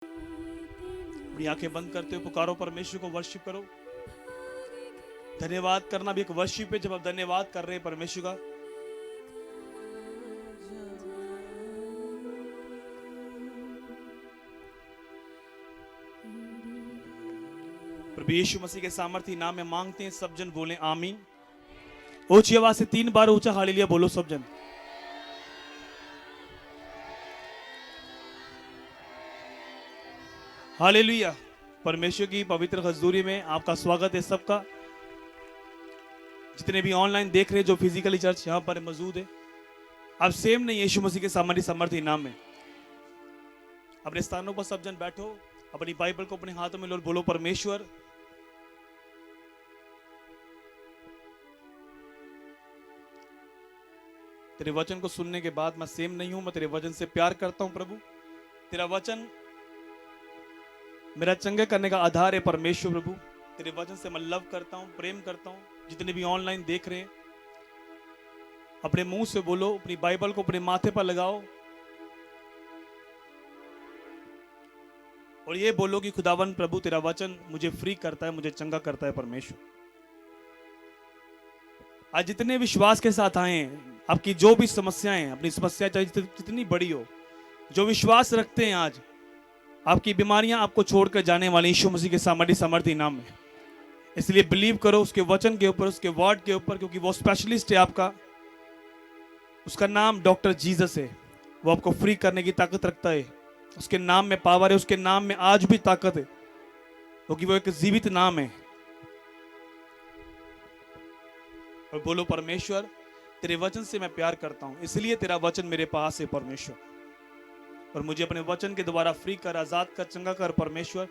अपनी आंखें बंद करते हो, पुकारो परमेश्वर को, वर्शिप करो। धन्यवाद करना भी एक वर्शिप है, जब आप धन्यवाद कर रहे हैं परमेश्वर का। प्रभु यीशु मसीह के सामर्थ्य नाम में मांगते हैं, सब जन बोले आमीन। ऊंची आवाज से 3 बार ऊंचा हालेलुया बोलो सब जन। हालेलुया। परमेश्वर की पवित्र हजूरी में आपका स्वागत है सबका, जितने भी ऑनलाइन देख रहे हैं, जो फिजिकली चर्च यहां पर मौजूद है। आप सेम नहीं, यीशु मसीह के सामर्थ्य नाम में अपने स्थानों पर सब जन बैठो, अपनी बाइबल को अपने हाथों में लो, बोलो परमेश्वर तेरे वचन को सुनने के बाद मैं सेम नहीं हूं, मैं तेरे वचन से प्यार करता हूं। प्रभु तेरा वचन मेरा चंगे करने का आधार है। परमेश्वर प्रभु तेरे वचन से मैं लव करता हूं, प्रेम करता हूं। जितने भी ऑनलाइन देख रहे हैं, अपने मुंह से बोलो, अपनी बाइबल को अपने माथे पर लगाओ और ये बोलो कि खुदावन प्रभु तेरा वचन मुझे फ्री करता है, मुझे चंगा करता है। परमेश्वर आज जितने विश्वास के साथ आए हैं, आपकी जो भी समस्याएं, अपनी समस्या चाहे जितनी बड़ी हो, जो विश्वास रखते हैं, आज आपकी बीमारियां आपको छोड़कर जाने वाली यीशु मसीह के सामर्थ्य नाम में। इसलिए बिलीव करो उसके वचन के ऊपर, उसके वर्ड के ऊपर, क्योंकि वो स्पेशलिस्ट है आपका। उसका नाम डॉक्टर जीसस है। वो आपको फ्री करने की ताकत रखता है। उसके नाम में पावर है, उसके नाम में आज भी ताकत है, क्योंकि वो एक जीवित नाम है। और बोलो परमेश्वर तेरे वचन से मैं प्यार करता हूं, इसलिए तेरा वचन मेरे पास है परमेश्वर, और मुझे अपने वचन के द्वारा फ्री कर, आजाद कर, चंगा कर परमेश्वर।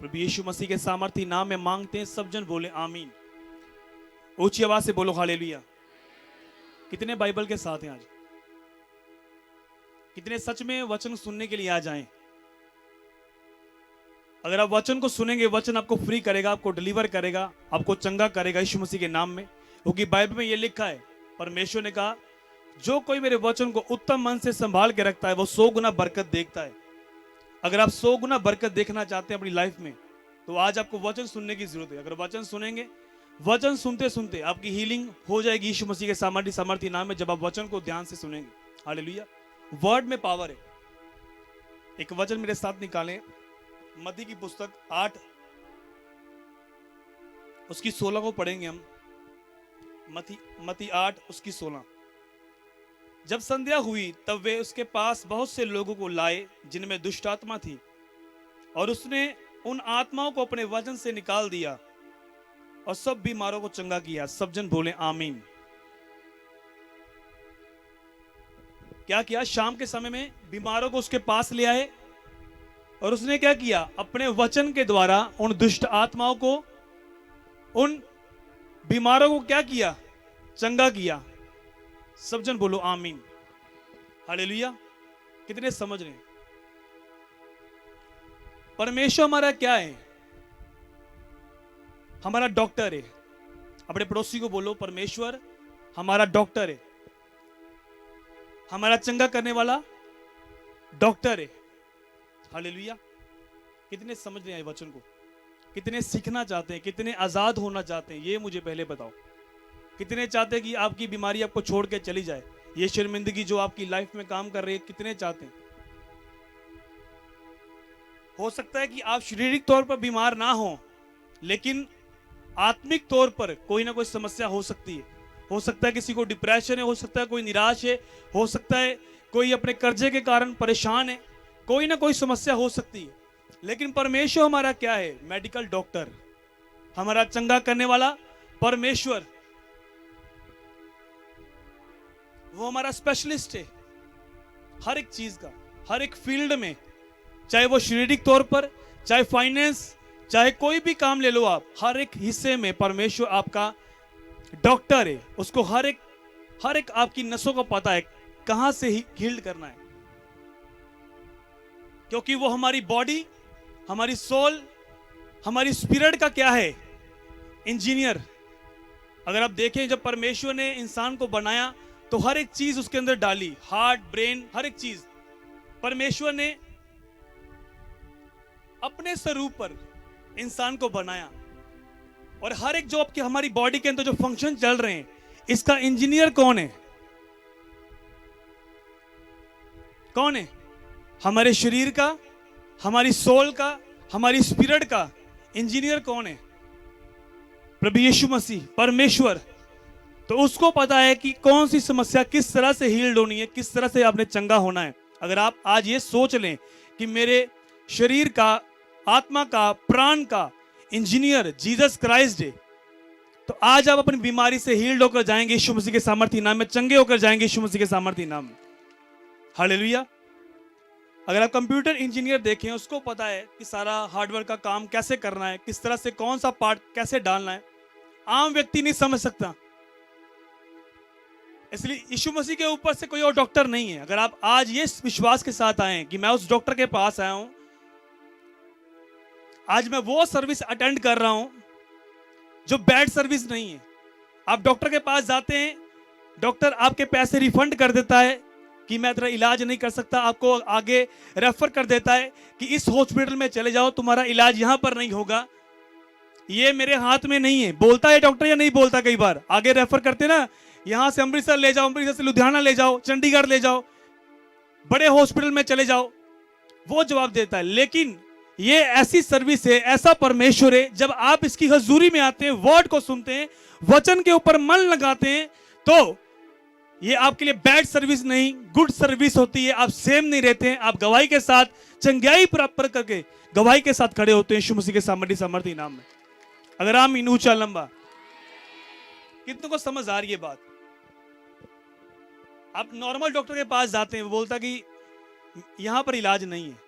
प्रभु यीशु मसीह के सामर्थ्य नाम में मांगते हैं, सब जन बोले आमीन। ऊंची आवाज से बोलो हालेलुया। कितने बाइबल के साथ हैं आज? कितने सच में वचन सुनने के लिए आ जाएं? अगर आप वचन को सुनेंगे, वचन आपको फ्री करेगा, आपको डिलीवर करेगा, आपको चंगा करेगा यीशु मसीह के नाम में। क्योंकि बाइबल में यह लिखा है, परमेश्वर ने कहा जो कोई मेरे वचन को उत्तम मन से संभाल के रखता है, वो 100 गुना बरकत देखता है। अगर आप 100 गुना बरकत देखना चाहते हैं अपनी लाइफ में, तो आज आपको वचन सुनने की जरूरत है। अगर वचन सुनेंगे, वचन सुनते सुनते आपकी हीलिंग हो जाएगी यीशु मसीह के सामर्थ्य नाम में, जब आप वचन को ध्यान से सुनेंगे। हालेलुया। वर्ड में पावर है। एक वचन मेरे साथ निकालें, मत्ती की पुस्तक 8 उसकी 16 को पढ़ेंगे हम। मत्ती 8 उसकी 16। जब संध्या हुई तब वे उसके पास बहुत से लोगों को लाए जिनमें दुष्ट आत्मा थी, और उसने उन आत्माओं को अपने वचन से निकाल दिया और सब बीमारों को चंगा किया। सब जन बोले आमीन। क्या किया? शाम के समय में बीमारों को उसके पास ले आए, और उसने क्या किया? अपने वचन के द्वारा उन दुष्ट आत्माओं को, उन बीमारों को क्या किया? चंगा किया। सब जन बोलो आमीन। हालेलुया। कितने समझ रहे हैं? परमेश्वर हमारा क्या है? हमारा डॉक्टर है। अपने पड़ोसी को बोलो परमेश्वर हमारा डॉक्टर है, हमारा चंगा करने वाला डॉक्टर है। हालेलुया। कितने समझ रहे हैं वचन को? कितने सीखना चाहते हैं? कितने आजाद होना चाहते हैं? ये मुझे पहले बताओ। कितने चाहते हैं कि आपकी बीमारी आपको छोड़ के चली जाए? ये शर्मिंदगी जो आपकी लाइफ में काम कर रही है, कितने चाहते हैं? हो सकता है कि आप शारीरिक तौर पर बीमार ना हो, लेकिन आत्मिक तौर पर कोई ना कोई समस्या हो सकती है। हो सकता है किसी को डिप्रेशन है, हो सकता है कोई निराश है, हो सकता है कोई अपने कर्जे के कारण परेशान है, कोई ना कोई समस्या हो सकती है। लेकिन परमेश्वर हमारा क्या है? मेडिकल डॉक्टर, हमारा चंगा करने वाला परमेश्वर, वो हमारा स्पेशलिस्ट है हर एक चीज का। हर एक फील्ड में, चाहे वो शारीरिक तौर पर, चाहे फाइनेंस, चाहे कोई भी काम ले लो आप, हर एक हिस्से में परमेश्वर आपका डॉक्टर है। उसको हर एक आपकी नसों को पता है कहां से ही हील्ड करना है, क्योंकि वो हमारी बॉडी, हमारी सोल, हमारी स्पिरिट का क्या है, इंजीनियर। अगर आप देखें, जब परमेश्वर ने इंसान को बनाया तो हर एक चीज उसके अंदर डाली, हार्ट, ब्रेन, हर एक चीज परमेश्वर ने अपने स्वरूप पर इंसान को बनाया। और हर एक जो आपकी हमारी बॉडी के अंदर जो फंक्शन चल रहे हैं, इसका इंजीनियर कौन है? कौन है? हमारे शरीर का, हमारी सोल का, हमारी स्पिरिट का इंजीनियर कौन है? प्रभु यीशु मसीह, परमेश्वर। तो उसको पता है कि कौन सी समस्या किस तरह से हील्ड होनी है, किस तरह से आपने चंगा होना है। अगर आप आज ये सोच लें कि मेरे शरीर का, आत्मा का, प्राण का इंजीनियर जीसस क्राइस्ट है, तो आज आप अपनी बीमारी से हील्ड होकर जाएंगे यीशु मसीह के सामर्थ्य नाम में, चंगे होकर जाएंगे यीशु मसीह के सामर्थ्य नाम में। हालेलुया। अगर आप कंप्यूटर इंजीनियर देखें, उसको पता है कि सारा हार्डवेयर का काम कैसे करना है, किस तरह से कौन सा पार्ट कैसे डालना है। आम व्यक्ति नहीं समझ सकता, इसलिए यीशु मसीह के ऊपर से कोई और डॉक्टर नहीं है। अगर आप आज ये विश्वास के साथ आए कि मैं उस डॉक्टर के पास आया हूं, आज मैं वो सर्विस अटेंड कर रहा हूं जो बैड सर्विस नहीं है। आप डॉक्टर के पास जाते हैं, डॉक्टर आपके पैसे रिफंड कर देता है कि मैं तेरा इलाज नहीं कर सकता, आपको आगे रेफर कर देता है कि इस हॉस्पिटल में चले जाओ, तुम्हारा इलाज यहां पर नहीं होगा, ये मेरे हाथ में नहीं है। बोलता है डॉक्टर या नहीं बोलता? कई बार आगे रेफर करते ना, यहां से अमृतसर ले जाओ, अमृतसर से लुधियाना ले जाओ, चंडीगढ़ ले जाओ, बड़े हॉस्पिटल में चले जाओ, वो जवाब देता है। लेकिन ये ऐसी सर्विस है, ऐसा परमेश्वर है, जब आप इसकी हजूरी में आते हैं, वर्ड को सुनते हैं, वचन के ऊपर मन लगाते हैं, तो ये आपके लिए बैड सर्विस नहीं, गुड सर्विस होती है। आप सेम नहीं रहते हैं, आप गवाही के साथ, चंगाई प्राप्त करके गवाही के साथ खड़े होते हैं यीशु मसीह के सामर्थ्य नाम में। अगर आप इन ऊंचा लंबा, कितनों को समझ आ रही है बात? आप नॉर्मल डॉक्टर के पास जाते हैं, वो बोलता कि यहां पर इलाज नहीं है।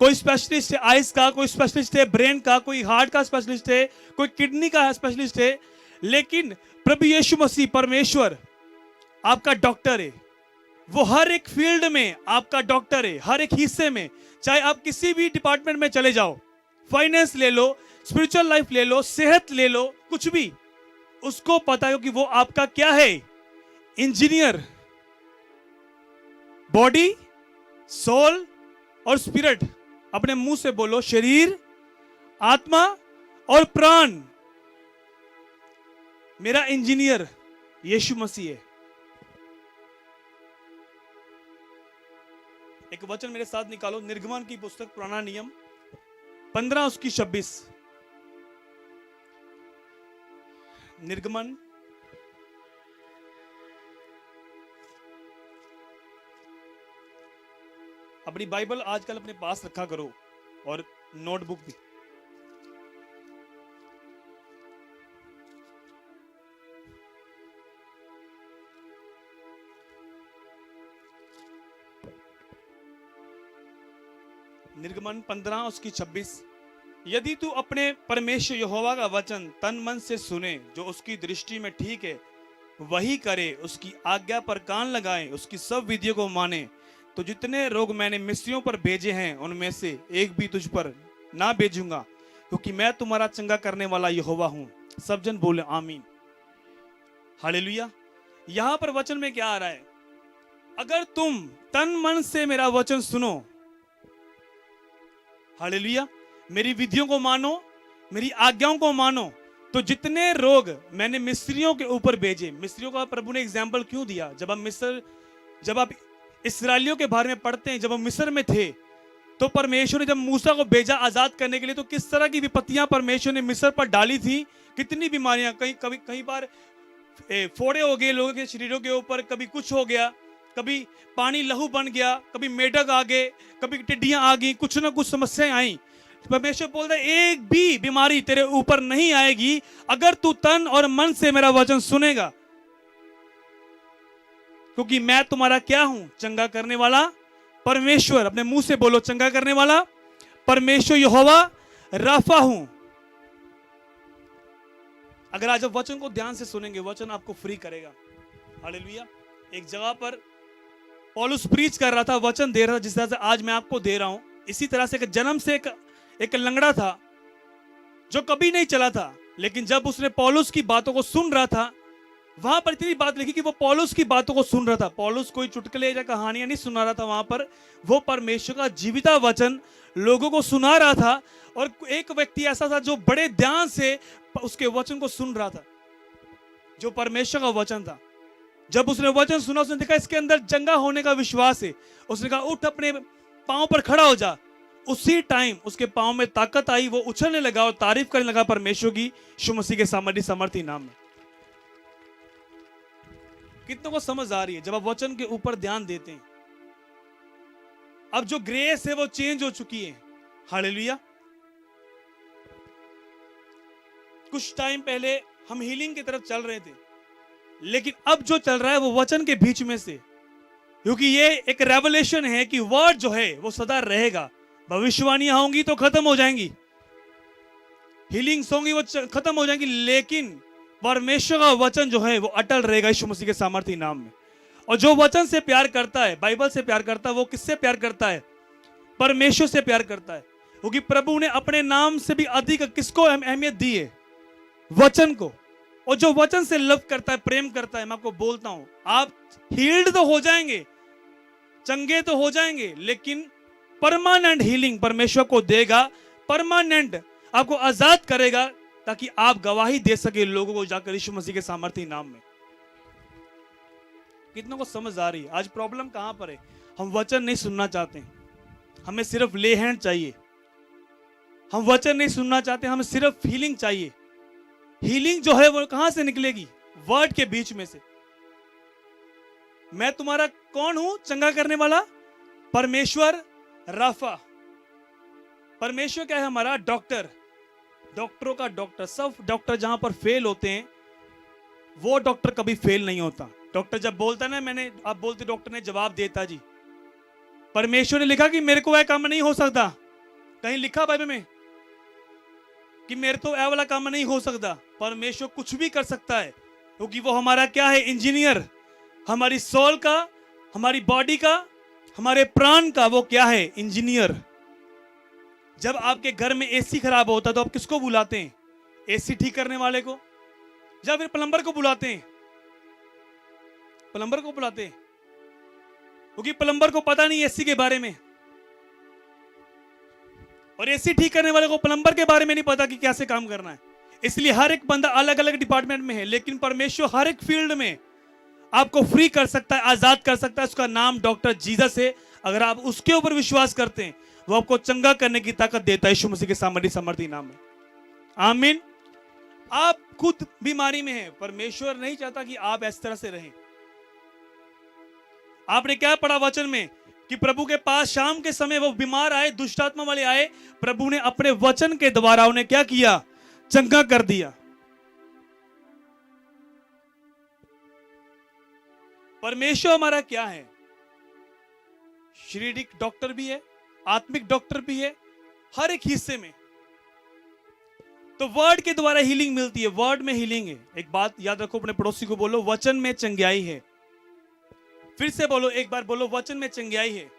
कोई स्पेशलिस्ट है आइज का, कोई स्पेशलिस्ट है ब्रेन का, कोई हार्ट का स्पेशलिस्ट है, कोई किडनी का स्पेशलिस्ट है। लेकिन प्रभु यीशु मसीह, परमेश्वर आपका डॉक्टर है। वो हर एक फील्ड में आपका डॉक्टर है, हर एक हिस्से में। चाहे आप किसी भी डिपार्टमेंट में चले जाओ, फाइनेंस ले लो, स्पिरिचुअल लाइफ ले लो, सेहत ले लो, कुछ भी, उसको पता है कि वो आपका क्या है, इंजीनियर। बॉडी, सोल और स्पिरिट। अपने मुंह से बोलो, शरीर, आत्मा और प्राण मेरा इंजीनियर यीशु मसीह है। एक वचन मेरे साथ निकालो, निर्गमन की पुस्तक, पुराना नियम 15 उसकी 26। निर्गमन अपनी बाइबल आजकल अपने पास रखा करो और नोटबुक भी। निर्गमन 15 उसकी 26। यदि तू अपने परमेश्वर यहोवा का वचन तन मन से सुने, जो उसकी दृष्टि में ठीक है, वही करे, उसकी आज्ञा पर कान लगाए, उसकी सब विधियों को माने, तो जितने रोग मैंने मिस्रियों पर भेजे हैं, उनमें से एक भी तुझ पर ना भेजूंगा, क्योंकि मैं तुम्हारा चंगा करने वाला यहोवा हूं। सब जन बोले आमीन, हालेलुया। यहां पर वचन में क्या आ रहा है? अगर तुम तन मन से मेरा वचन सुनो, हालेलुया, मेरी विधियों को मानो, मेरी आज्ञाओं को मानो, तो जितने रोग मैंने मिस्रियों के ऊपर भेजे। मिस्रियों का प्रभु ने एग्जाम्पल क्यों दिया? जब आप इस्राएलियों के बारे में पढ़ते हैं, जब वो मिस्र में थे, तो परमेश्वर ने जब मूसा को भेजा आजाद करने के लिए, तो किस तरह की विपत्तियां परमेश्वर ने मिस्र पर डाली थी, कितनी बीमारियां, कई बार फोड़े हो गए लोगों के शरीरों के ऊपर, कभी कुछ हो गया, कभी पानी लहू बन गया, कभी मेढक आ गए, कभी टिड्डियां आ गई, कुछ ना कुछ समस्याएं आई। परमेश्वर बोलता है एक भी बीमारी तेरे ऊपर नहीं आएगी अगर तू तन और मन से मेरा वचन सुनेगा, क्योंकि मैं तुम्हारा क्या हूं? चंगा करने वाला परमेश्वर, अपने मुंह से बोलो, चंगा करने वाला परमेश्वर यहोवा राफा हूं। अगर आज आप वचन को ध्यान से सुनेंगे, वचन आपको फ्री करेगा। हालेलुया। एक जगह पर पौलुस प्रीच कर रहा था, वचन दे रहा था, जिस तरह से आज मैं आपको दे रहा हूं। इसी तरह से जन्म से एक लंगड़ा था जो कभी नहीं चला था, लेकिन जब उसने पौलुस की बातों को सुन रहा था, वहां पर इतनी बात लिखी कि वो पौलुस की बातों को सुन रहा था। पौलुस कोई चुटकुले या कहानियां नहीं सुना रहा था, वहां पर वो परमेश्वर का जीविता वचन लोगों को सुना रहा था। और एक व्यक्ति ऐसा था जो बड़े ध्यान से उसके वचन को सुन रहा था, जो परमेश्वर का वचन था। जब उसने वचन सुना, उसने देखा इसके अंदर चंगा होने का विश्वास है। उसने कहा उठ, अपने पांव पर खड़ा हो जा। उसी टाइम उसके पांव में ताकत आई, वो उछलने लगा और तारीफ करने लगा परमेश्वर की, यीशु मसीह के सामर्थी नाम में। कितनों को समझ आ रही है? जब आप वचन के ऊपर ध्यान देते हैं, अब जो ग्रेस है वो चेंज हो चुकी है। हालेलुया। कुछ टाइम पहले हम हीलिंग की तरफ चल रहे थे, लेकिन अब जो चल रहा है वो वचन के बीच में से, क्योंकि ये एक रेवलेशन है कि वर्ड जो है वो सदा रहेगा। भविष्यवाणियां होंगी तो खत्म हो जाएंगी, हीलिंग्स होंगी वो खत्म हो जाएंगी, लेकिन परमेश्वर का वचन जो है वो अटल रहेगा यीशु मसीह के सामर्थी नाम में। और जो वचन से प्यार करता है, बाइबल से प्यार करता है, वो किससे प्यार करता है? परमेश्वर से प्यार करता है। क्योंकि प्रभु ने अपने नाम से भी अधिक किसको अहमियत दी है? वचन को। और जो वचन से लव करता है, प्रेम करता है, मैं आपको बोलता हूं, आप हील्ड तो हो जाएंगे, चंगे तो हो जाएंगे, लेकिन परमानेंट हीलिंग परमेश्वर को देगा, परमानेंट आपको आजाद करेगा, ताकि आप गवाही दे सके लोगों को जाकर यीशु मसीह के सामर्थी नाम में। कितनों को समझ आ रही है? आज प्रॉब्लम कहां पर है? हम वचन नहीं सुनना चाहते, हमें सिर्फ ले हैंड चाहिए। हम वचन नहीं सुनना चाहते, हमें सिर्फ हीलिंग चाहिए। हीलिंग जो है वो कहां से निकलेगी? वर्ड के बीच में से। मैं तुम्हारा कौन हूं? चंगा करने वाला परमेश्वर राफा। परमेश्वर क्या है? हमारा डॉक्टर, डॉक्टरों का डॉक्टर। सब डॉक्टर जहां पर फेल होते हैं, वो डॉक्टर कभी फेल नहीं होता। डॉक्टर जब बोलता ना, आप बोलते डॉक्टर ने जवाब देता जी, परमेश्वर ने लिखा कि मेरे को वह काम नहीं हो सकता। कहीं लिखा बाइबल में कि मेरे तो वह वाला काम नहीं हो सकता? परमेश्वर कुछ भी कर सकता है, क्योंकि वो हमारा क्या है? इंजीनियर। हमारी सोल का, हमारी बॉडी का, हमारे प्राण का वो क्या है? इंजीनियर। जब आपके घर में एसी खराब होता है तो आप किसको बुलाते हैं? एसी ठीक करने वाले को, या फिर प्लम्बर को बुलाते हैं? प्लम्बर को बुलाते हैं, क्योंकि प्लम्बर को पता नहीं एसी के बारे में, और एसी ठीक करने वाले को प्लम्बर के बारे में नहीं पता कि कैसे काम करना है। इसलिए हर एक बंदा अलग अलग डिपार्टमेंट में है, लेकिन परमेश्वर हर एक फील्ड में आपको फ्री कर सकता है, आजाद कर सकता है। उसका नाम डॉक्टर जीसस है। अगर आप उसके ऊपर विश्वास करते हैं, वो आपको चंगा करने की ताकत देता है यीशु मसीह के सामर्थी नाम में। आमीन। आप खुद बीमारी में हैं, परमेश्वर नहीं चाहता कि आप इस तरह से रहें। आपने क्या पढ़ा वचन में कि प्रभु के पास शाम के समय वो बीमार आए, दुष्ट आत्मा वाले आए, प्रभु ने अपने वचन के द्वारा उन्हें क्या किया? चंगा कर दिया। परमेश्वर हमारा क्या है? शारीरिक डॉक्टर भी है, आत्मिक डॉक्टर भी है, हर एक हिस्से में। तो वर्ड के द्वारा हीलिंग मिलती है, वर्ड में हीलिंग है। एक बात याद रखो, अपने पड़ोसी को बोलो, वचन में चंगाई है। फिर से बोलो, एक बार बोलो, वचन में चंगाई है।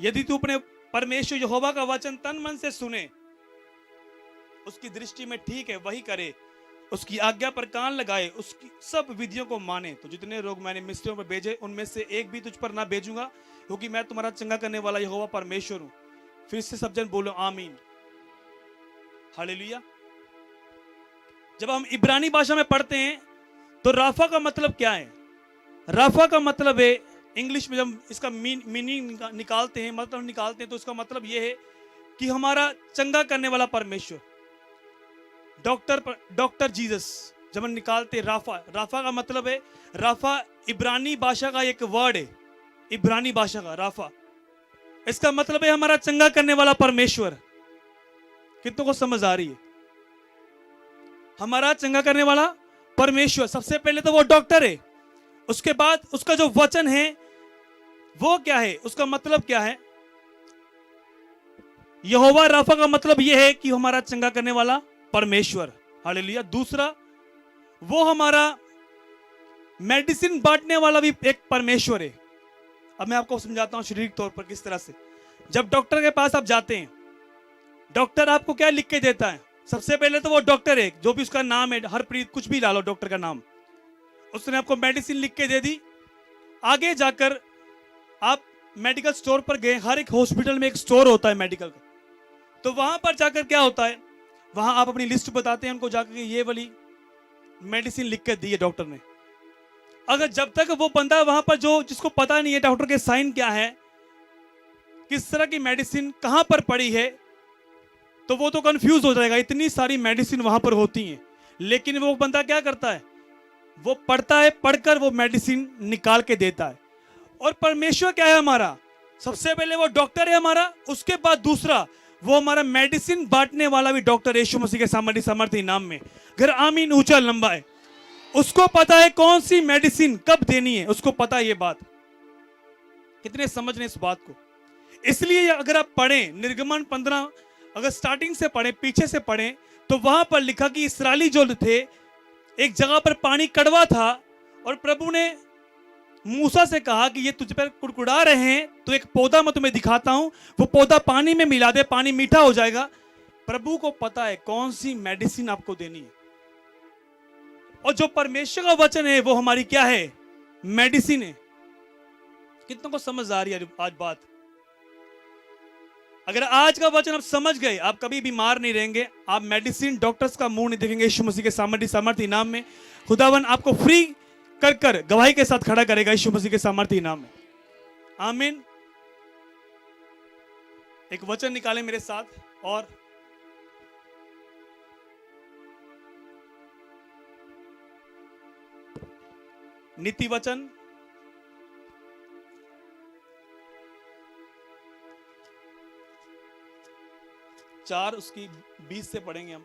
यदि तू अपने परमेश्वर यहोवा का वचन तन मन से सुने, उसकी दृष्टि में ठीक है वही करे, उसकी आज्ञा पर कान लगाए, उसकी सब विधियों को माने, तो जितने रोग मैंने मिस्रियों पर भेजे उनमें से एक भी तुझ पर ना भेजूंगा, क्योंकि मैं तुम्हारा चंगा करने वाला यहोवा परमेश्वर हूं। फिर से सब जन बोलो आमीन। हालेलुया। जब हम इब्रानी भाषा में पढ़ते हैं तो राफा का मतलब क्या है? राफा का मतलब है, इंग्लिश में जब इसका मीनिंग निकालते हैं, मतलब निकालते हैं, तो इसका मतलब यह है कि हमारा चंगा करने वाला परमेश्वर, डॉक्टर जीसस। जब हम निकालते हैं राफा का मतलब है, राफा इब्रानी भाषा का एक वर्ड है, इब्रानी भाषा का राफा। इसका मतलब है हमारा चंगा करने वाला परमेश्वर। कितनों को समझ आ रही है? हमारा चंगा करने वाला परमेश्वर, सबसे पहले तो वो डॉक्टर है, उसके बाद उसका जो वचन है वो क्या है, उसका मतलब क्या है। यहोवा राफा का मतलब यह है कि हमारा चंगा करने वाला परमेश्वर, हालेलुया। दूसरा, वो हमारा मेडिसिन बांटने वाला भी एक परमेश्वर है। अब मैं आपको समझाता हूं शारीरिक तौर पर किस तरह से। जब डॉक्टर के पास आप जाते हैं, डॉक्टर आपको क्या लिख के देता है? सबसे पहले तो वो डॉक्टर है, जो भी उसका नाम है, हरप्रीत कुछ भी डालो डॉक्टर का नाम, उसने आपको मेडिसिन लिख के दे दी। आगे जाकर आप मेडिकल स्टोर पर गए, हर एक हॉस्पिटल में एक स्टोर होता है मेडिकल का, तो वहां पर जाकर क्या होता है, वहां आप अपनी लिस्ट बताते हैं उनको जाकर, ये वाली मेडिसिन लिख के दी है डॉक्टर ने। अगर जब तक वो बंदा वहां पर जो जिसको पता नहीं है डॉक्टर के साइन क्या है, किस तरह की मेडिसिन कहां पर पड़ी है, तो वो तो कंफ्यूज हो जाएगा, इतनी सारी मेडिसिन वहां पर होती हैं। लेकिन वो बंदा क्या करता है, वो पढ़ता है, पढ़कर वो मेडिसिन निकाल के देता है। और परमेश्वर क्या है हमारा, सबसे पहले वो डॉक्टर है हमारा, उसके बाद दूसरा वो हमारा मेडिसिन बांटने वाला भी डॉक्टर यीशु मसीह के सामर्थी नाम में। घर आमीन ऊंचा लंबा है, उसको पता है कौन सी मेडिसिन कब देनी है, उसको पता है ये बात। कितने समझ रहे इस बात को? इसलिए अगर आप पढ़ें निर्गमन 15, अगर स्टार्टिंग से पढ़ें, पीछे से पढ़ें, तो वहां पर लिखा कि इस्राएली जो थे, एक जगह पर पानी कड़वा था और प्रभु ने मूसा से कहा कि ये तुझ पर कुड़कुड़ा रहे हैं, तो एक पौधा मैं तुम्हें दिखाता हूं, वो पौधा पानी में मिला दे, पानी मीठा हो जाएगा। प्रभु को पता है कौन सी मेडिसिन आपको देनी है। और जो परमेश्वर का वचन है वो हमारी क्या है, मेडिसिन है। कितनों को समझ आ रही है आज बात? अगर आज का वचन आप समझ गए, आप कभी बीमार नहीं रहेंगे, आप मेडिसिन डॉक्टर्स का मुंह नहीं देखेंगे। यीशु मसीह के सामर्थी नाम में खुदावन आपको फ्री कर कर गवाही के साथ खड़ा करेगा, यीशु मसीह के सामर्थी नाम में। आमीन। एक वचन निकाले मेरे साथ, और नीति वचन 4 उसकी 20 से पढ़ेंगे हम।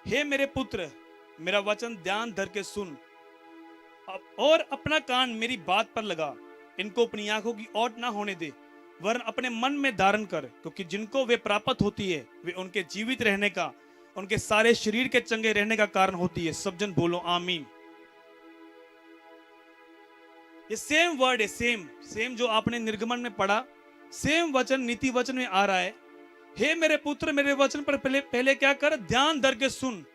हे मेरे पुत्र, मेरा वचन ध्यान धर के सुन और अपना कान मेरी बात पर लगा। इनको अपनी आंखों की ओट ना होने दे, वरन अपने मन में धारण कर, क्योंकि जिनको वे प्राप्त होती है वे उनके जीवित रहने का, उनके सारे शरीर के चंगे रहने का कारण होती है। सब जन बोलो आमीन। ये सेम वर्ड है, सेम जो आपने निर्गमन में पढ़ा, सेम वचन नीति वचन में आ रहा है। हे मेरे पुत्र, मेरे वचन पर पहले क्या कर, ध्यान धर के सुन।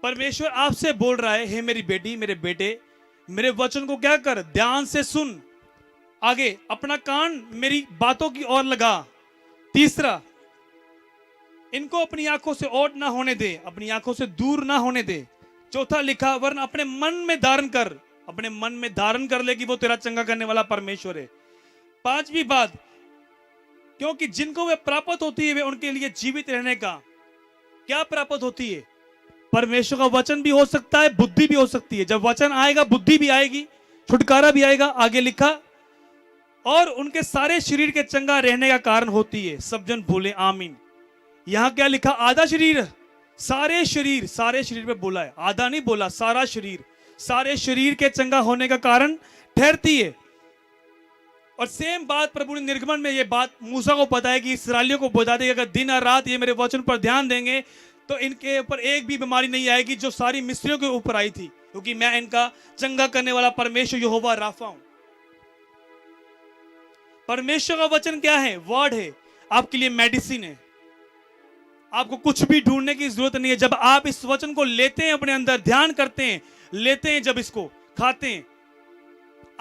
परमेश्वर आपसे बोल रहा है, हे मेरी बेटी, मेरे बेटे, मेरे वचन को क्या कर, ध्यान से सुन। आगे, अपना कान मेरी बातों की ओर लगा। तीसरा, इनको अपनी आंखों से ओट ना होने दे, अपनी आंखों से दूर ना होने दे। चौथा लिखा, वरन अपने मन में धारण कर, अपने मन में धारण कर ले कि वो तेरा चंगा करने वाला परमेश्वर है। पांचवी बात, क्योंकि जिनको वे प्राप्त होती है वे उनके लिए जीवित रहने का क्या प्राप्त होती है, परमेश्वर का वचन भी हो सकता है, बुद्धि भी हो सकती है। जब वचन आएगा बुद्धि भी आएगी, छुटकारा भी आएगा। आगे लिखा, और उनके सारे शरीर के चंगा रहने का कारण होती है। सब जन बोले आमीन। यहां क्या लिखा, आधा शरीर, सारे शरीर पे बोला है, आधा नहीं बोला, सारा शरीर, सारे शरीर के चंगा होने का कारण ठहरती है। और सेम बात प्रभु ने निर्गमन में ये बात मूसा को पता है कि इस्राएलियों को बता देगा, अगर दिन और रात ये मेरे वचन पर ध्यान देंगे तो इनके ऊपर एक भी बीमारी नहीं आएगी जो सारी मिस्रियों के ऊपर आई थी, क्योंकि मैं इनका चंगा करने वाला परमेश्वर यहोवा राफा हूं। परमेश्वर का वचन क्या है, वर्ड है, आपके लिए मेडिसिन है। आपको कुछ भी ढूंढने की जरूरत नहीं है। जब आप इस वचन को लेते हैं अपने अंदर, ध्यान करते हैं, लेते हैं, जब इसको खाते हैं,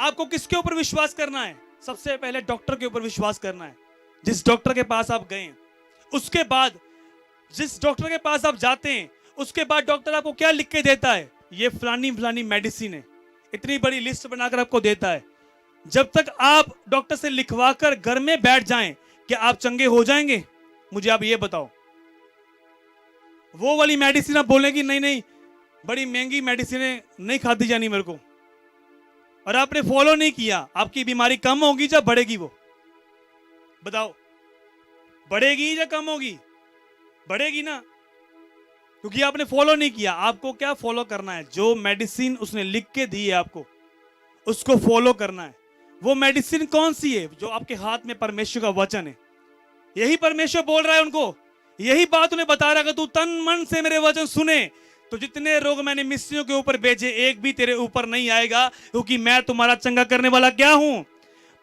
आपको किसके ऊपर विश्वास करना है? सबसे पहले डॉक्टर के ऊपर विश्वास करना है। जिस डॉक्टर के पास आप गए, उसके बाद जिस डॉक्टर के पास आप जाते हैं, उसके बाद डॉक्टर आपको क्या लिख के देता है, ये फलानी फलानी मेडिसिन है, इतनी बड़ी लिस्ट बनाकर आपको देता है। जब तक आप डॉक्टर से लिखवा कर घर में बैठ जाएं, क्या आप चंगे हो जाएंगे? मुझे आप ये बताओ। वो वाली मेडिसिन आप बोलेंगे नहीं नहीं, बड़ी महंगी मेडिसिन है, नहीं खाती जानी मेरे को, और आपने फॉलो नहीं किया, आपकी बीमारी कम होगी या बढ़ेगी? वो बताओ, बढ़ेगी या कम होगी? बढ़ेगी ना, क्योंकि आपने फॉलो नहीं किया। आपको क्या फॉलो करना है? जो मेडिसिन उसने लिख के दी है आपको, उसको फॉलो करना है। वो मेडिसिन कौन सी है? जो आपके हाथ में परमेश्वर का वचन है। यही परमेश्वर बोल रहा है उनको, यही बात उन्हें बता रहा है कि तू तन मन से मेरे वचन सुने तो जितने रोग मैंने मिस्रियों के ऊपर भेजे एक भी तेरे ऊपर नहीं आएगा, क्योंकि मैं तुम्हारा चंगा करने वाला क्या हूं?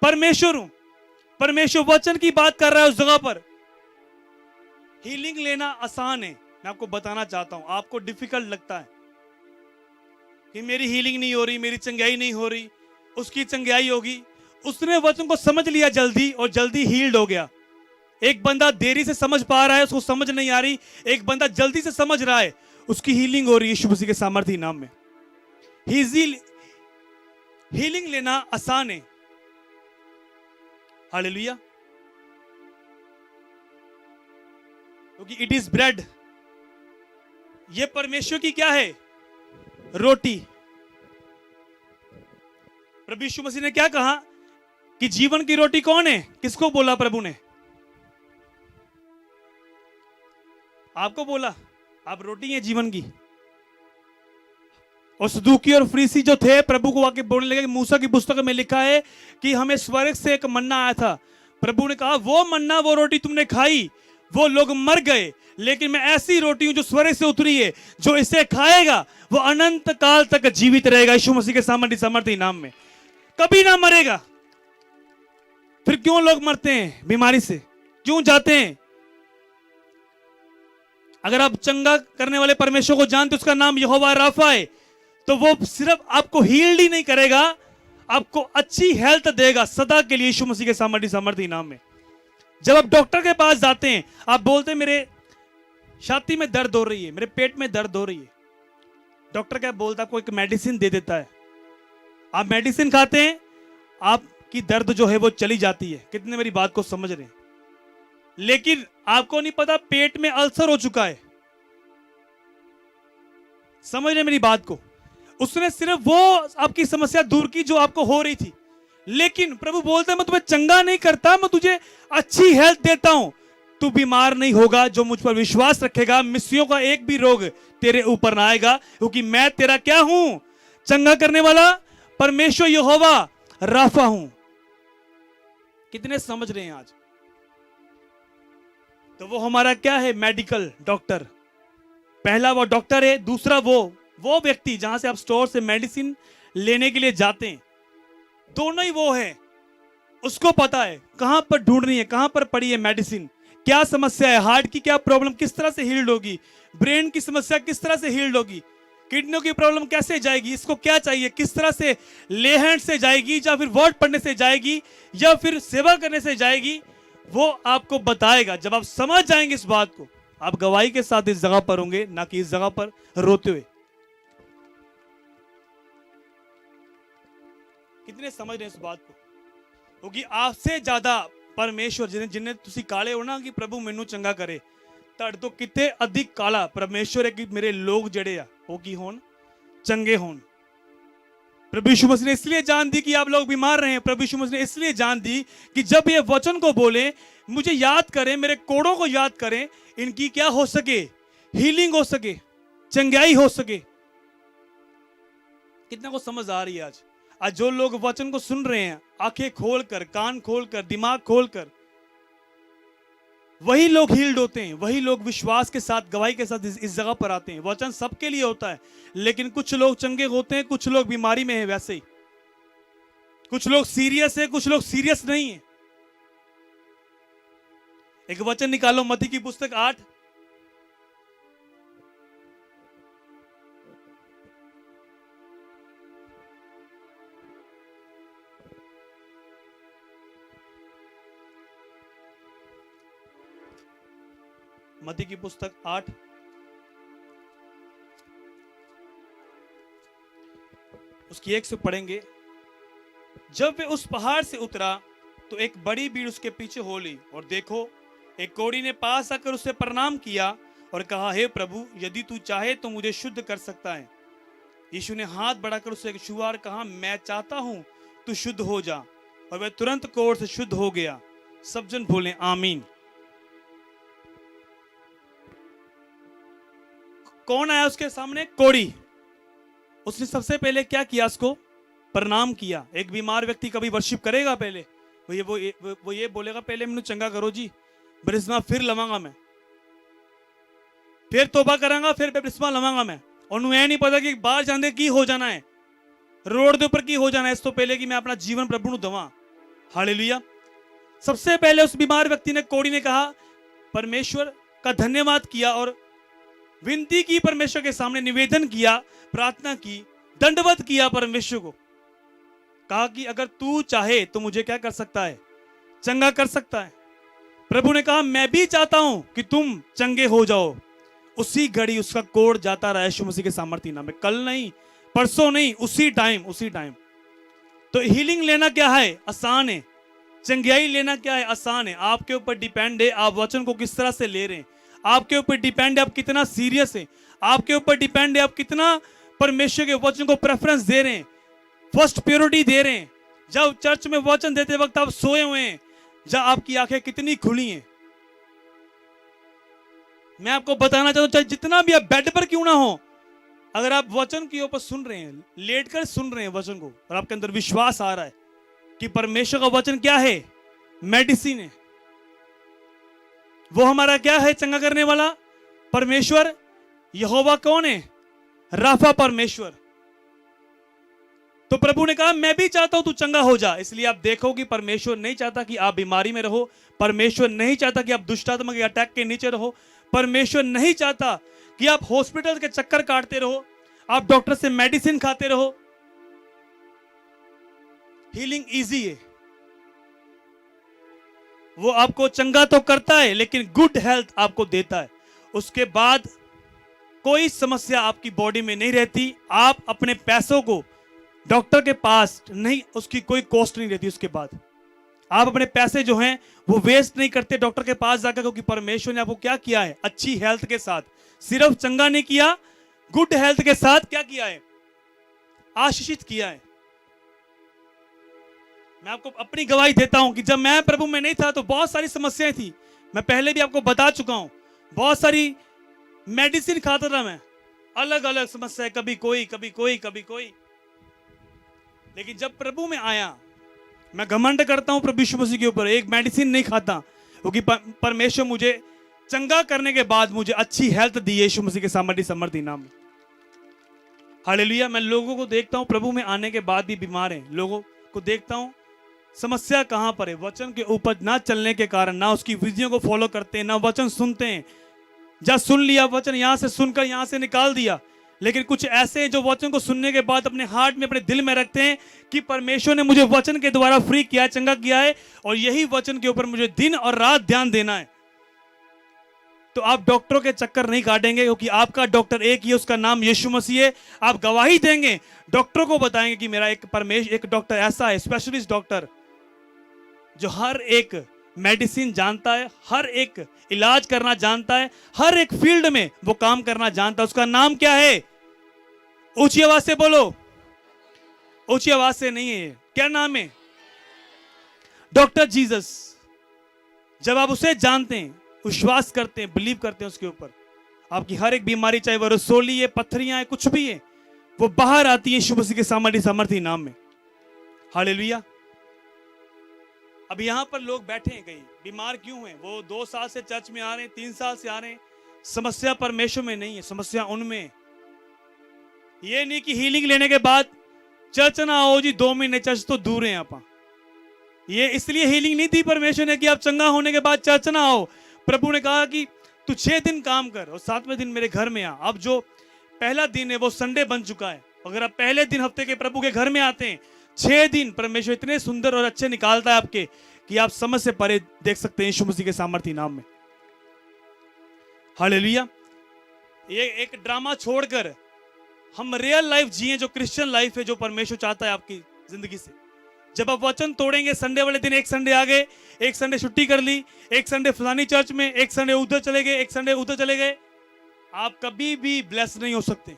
परमेश्वर हूं। परमेश्वर वचन की बात कर रहा है उस जगह पर। हीलिंग लेना आसान है, मैं आपको बताना चाहता हूं। आपको डिफिकल्ट लगता है कि मेरी हीलिंग नहीं हो रही, मेरी चंगाई नहीं हो रही, उसकी चंगाई होगी। उसने वचन को समझ लिया जल्दी और जल्दी हील्ड हो गया। एक बंदा देरी से समझ पा रहा है, उसको समझ नहीं आ रही। एक बंदा जल्दी से समझ रहा है, उसकी हीलिंग हो रही है यीशु मसीह के सामर्थ्य नाम में। हीलिंग लेना आसान है। हालेलुया। क्योंकि इट इज ब्रेड, ये परमेश्वर की क्या है? रोटी। प्रभु यीशु मसीह ने क्या कहा कि जीवन की रोटी कौन है? किसको बोला प्रभु ने? आपको बोला आप रोटी हैं जीवन की। और सदूकी और फरीसी जो थे प्रभु को आके बोलने लगे, मूसा की पुस्तक में लिखा है कि हमें स्वर्ग से एक मन्ना आया था। प्रभु ने कहा वो मन्ना, वो रोटी तुमने खाई, वो लोग मर गए, लेकिन मैं ऐसी रोटी हूं जो स्वर्ग से उतरी है, जो इसे खाएगा वो अनंत काल तक जीवित रहेगा। यीशु मसीह के सामर्थ्य नाम में कभी ना मरेगा। फिर क्यों लोग मरते हैं बीमारी से? क्यों जाते हैं? अगर आप चंगा करने वाले परमेश्वर को जानते, उसका नाम यहोवा राफा है, तो वो सिर्फ आपको हील्ड ही नहीं करेगा, आपको अच्छी हेल्थ देगा सदा के लिए। यीशु मसीह के सामर्थ्य नाम में। जब आप डॉक्टर के पास जाते हैं, आप बोलते हैं मेरे छाती में दर्द हो रही है, मेरे पेट में दर्द हो रही है। डॉक्टर क्या बोलता है? आपको एक मेडिसिन दे देता है, आप मेडिसिन खाते हैं, आपकी दर्द जो है वो चली जाती है। कितने मेरी बात को समझ रहे हैं? लेकिन आपको नहीं पता पेट में अल्सर हो चुका है। समझ रहे मेरी बात को? उसने सिर्फ वो आपकी समस्या दूर की जो आपको हो रही थी, लेकिन प्रभु बोलते हैं मैं तुम्हें चंगा नहीं करता, मैं तुझे अच्छी हेल्थ देता हूं। तू बीमार नहीं होगा। जो मुझ पर विश्वास रखेगा, मिस्रियों का एक भी रोग तेरे ऊपर ना आएगा, क्योंकि मैं तेरा क्या हूं? चंगा करने वाला परमेश्वर यहोवा राफा हूं। कितने समझ रहे हैं आज? तो वो हमारा क्या है? Medical doctor. पहला वो डॉक्टर है, दूसरा वो व्यक्ति जहां से आप स्टोर से मेडिसिन लेने के लिए जाते हैं, दोनों ही वो है। उसको पता है कहां पर ढूंढनी है, कहां पर पड़ी है मेडिसिन, क्या समस्या है, हार्ट की क्या प्रॉब्लम किस तरह से हील्ड होगी, ब्रेन की समस्या किस तरह से हील्ड होगी, किडनियों की प्रॉब्लम कैसे जाएगी, इसको क्या चाहिए, किस तरह से ले हैंड से जाएगी, या फिर वर्ड पढ़ने से जाएगी, या फिर सेवा करने से जाएगी, वो आपको बताएगा। जब आप समझ जाएंगे इस बात को, आप गवाही के साथ इस जगह पर होंगे, ना कि इस जगह पर रोते हुए। कितने समझ रहे हैं इस बात को? क्योंकि आपसे ज्यादा परमेश्वर जिन्हें तुसी काले हो ना कि प्रभु मैनू चंगा करे, तड़ तो कितने अधिक काला परमेश्वर है कि मेरे लोग जड़े आ वो की होन, चंगे होन। प्रभु यीशु मसीह ने इसलिए जान दी कि आप लोग बीमार रहे हैं। प्रभु यीशु मसीह ने इसलिए जान दी कि जब ये वचन को बोले, मुझे याद करें, मेरे कोड़ों को याद करें, इनकी क्या हो सके? हीलिंग हो सके, चंगाई हो सके। कितना को समझ आ रही है आज? आज जो लोग वचन को सुन रहे हैं, आंखें खोलकर, कान खोलकर, दिमाग खोलकर, वही लोग हील्ड होते हैं। वही लोग विश्वास के साथ, गवाही के साथ इस जगह पर आते हैं। वचन सबके लिए होता है, लेकिन कुछ लोग चंगे होते हैं, कुछ लोग बीमारी में है। वैसे ही कुछ लोग सीरियस है, कुछ लोग सीरियस नहीं है। एक वचन निकालो, मत्ती की पुस्तक 8, मत्ती की पुस्तक 8 उसकी 1 से पढ़ेंगे। जब वे उस पहाड़ से उतरा तो एक बड़ी भीड़ उसके पीछे हो ली, और देखो एक कोढ़ी ने पास आकर उसे प्रणाम किया और कहा, हे प्रभु, यदि तू चाहे तो मुझे शुद्ध कर सकता है। यीशु ने हाथ बढ़ाकर उसे छुआ और कहा, मैं चाहता हूं तू शुद्ध हो जा। और वह तुरंत कोढ़ से शुद्ध हो गया। सब जन बोलें आमीन। कौन आया उसके सामने? कोढ़ी। उसने सबसे पहले क्या किया? उसको प्रणाम किया। एक बीमार व्यक्ति कभी वर्शिप करेगा? पहले वो ये बोलेगा पहले मैंने चंगा करो जी, बरिस्मा फिर लवांगा मैं, फिर तोबा करांगा, फिर बरिस्मा लवांगा मैं। और यह नहीं पता कि बाहर जाने की हो जाना है, रोड के ऊपर की हो जाना है, इस तो पहले कि मैं अपना जीवन प्रभु को दवा। हालेलुया। सबसे पहले उस बीमार व्यक्ति ने, कोढ़ी ने कहा, परमेश्वर का धन्यवाद किया और विनती की, परमेश्वर के सामने निवेदन किया, प्रार्थना की, दंडवत किया परमेश्वर को। कहा कि अगर तू चाहे तो मुझे क्या कर सकता है? चंगा कर सकता है। प्रभु ने कहा मैं भी चाहता हूं कि तुम चंगे हो जाओ। उसी घड़ी उसका कोढ़ जाता रहा यीशु मसीह के सामर्थ्य नाम में। कल नहीं, परसों नहीं, उसी टाइम। तो हीलिंग लेना क्या है? आसान है। चंगाई लेना क्या है? आसान है। आपके ऊपर डिपेंड है आप वचन को किस तरह से ले रहे हैं। आपके ऊपर डिपेंड है आप कितना सीरियस है। आपके ऊपर डिपेंड है आप कितना परमेश्वर के वचन को प्रेफरेंस दे रहे हैं, फर्स्ट प्रायोरिटी दे रहे हैं। जब चर्च में वचन देते वक्त आप सोए हुए हैं, जब आपकी आंखें कितनी खुली हैं। मैं आपको बताना चाहता हूं, चाहे जितना भी आप बेड पर क्यों ना हो, अगर आप वचन के ऊपर सुन रहे हैं, लेटकर सुन रहे हैं वचन को, और आपके अंदर विश्वास आ रहा है कि परमेश्वर का वचन क्या है? मेडिसिन है। वो हमारा क्या है? चंगा करने वाला परमेश्वर। यहोवा कौन है? राफा परमेश्वर। तो प्रभु ने कहा मैं भी चाहता हूं तू चंगा हो जा। इसलिए आप देखो कि परमेश्वर नहीं चाहता कि आप बीमारी में रहो। परमेश्वर नहीं चाहता कि आप दुष्टात्मा के अटैक के नीचे रहो। परमेश्वर नहीं चाहता कि आप हॉस्पिटल के चक्कर काटते रहो, आप डॉक्टर से मेडिसिन खाते रहो। हीलिंग इजी है। वो आपको चंगा तो करता है लेकिन गुड हेल्थ आपको देता है। उसके बाद कोई समस्या आपकी बॉडी में नहीं रहती। आप अपने पैसों को डॉक्टर के पास नहीं, उसकी कोई कॉस्ट नहीं रहती। उसके बाद आप अपने पैसे जो हैं वो वेस्ट नहीं करते डॉक्टर के पास जाकर, क्योंकि परमेश्वर ने आपको क्या किया है? अच्छी हेल्थ के साथ। सिर्फ चंगा नहीं किया, गुड हेल्थ के साथ क्या किया है? आशीषित किया है। मैं आपको अपनी गवाही देता हूं कि जब मैं प्रभु में नहीं था तो बहुत सारी समस्याएं थी। मैं पहले भी आपको बता चुका हूं, बहुत सारी मेडिसिन खाता था मैं, अलग अलग समस्या, कभी कोई कभी कोई कभी कोई। लेकिन जब प्रभु में आया, मैं घमंड करता हूं प्रभु यीशु मसीह के ऊपर, एक मेडिसिन नहीं खाता, क्योंकि परमेश्वर मुझे चंगा करने के बाद मुझे अच्छी हेल्थ दी है यीशु मसीह के समर्थी नाम में। हालेलुया। मैं लोगों को देखता हूं प्रभु में आने के बाद भी बीमार हैं। लोगों को देखता हूं, समस्या कहां पर है? वचन के ऊपर ना चलने के कारण, ना उसकी विधियों को फॉलो करते हैं, ना वचन सुनते हैं। जब सुन लिया वचन, यहां से सुनकर यहां से निकाल दिया। लेकिन कुछ ऐसे हैं जो वचन को सुनने के बाद अपने हार्ट में, अपने दिल में रखते हैं कि परमेश्वर ने मुझे वचन के द्वारा फ्री किया है, चंगा किया है, और यही वचन के ऊपर मुझे दिन और रात ध्यान देना है। तो आप डॉक्टरों के चक्कर नहीं काटेंगे, क्योंकि आपका डॉक्टर एक ही है, उसका नाम यीशु मसीह है। आप गवाही देंगे, डॉक्टरों को बताएंगे कि मेरा एक डॉक्टर ऐसा है, स्पेशलिस्ट डॉक्टर, जो हर एक मेडिसिन जानता है, हर एक इलाज करना जानता है, हर एक फील्ड में वो काम करना जानता है। उसका नाम क्या है? ऊंची आवाज से बोलो। ऊंची आवाज से नहीं है, क्या नाम है? Doctor Jesus. जब आप उसे जानते हैं, विश्वास करते हैं, बिलीव करते हैं उसके ऊपर, आपकी हर एक बीमारी, चाहे वो रसोली है, पत्थरियां है, कुछ भी है, वो बाहर आती है यीशु मसीह के सामर्थी नाम में। हालेलुया। अब यहां पर लोग बैठे हैं, कहीं बीमार क्यों हैं? वो 2 साल से चर्च में आ रहे हैं, 3 साल से आ रहे हैं। समस्या परमेश्वर में नहीं है, समस्या उनमें है। ये नहीं कि हीलिंग लेने के बाद चर्च ना आओ जी, 2 महीने चर्च तो दूर है आप। ये इसलिए हीलिंग नहीं दी परमेश्वर ने कि आप चंगा होने के बाद चर्च ना आओ। प्रभु ने कहा कि तू 6 दिन काम कर और 7वें दिन मेरे घर में आ। अब जो पहला दिन है वो संडे बन चुका है। अगर आप पहले दिन हफ्ते के प्रभु के घर में आते हैं, 6 दिन परमेश्वर इतने सुंदर और अच्छे निकालता है आपके, कि आप समझ से परे देख सकते हैं यीशु मसीह के सामर्थी नाम में। हालेलुया। ये एक ड्रामा छोड़कर हम रियल लाइफ जिए, जो क्रिश्चियन लाइफ है, जो परमेश्वर चाहता है आपकी जिंदगी से। जब आप वचन तोड़ेंगे, संडे वाले दिन एक संडे आ गए, एक संडे छुट्टी कर ली, एक संडे फलानी चर्च में, एक संडे उधर चले गए, एक संडे उधर चले गए, आप कभी भी ब्लेस नहीं हो सकते।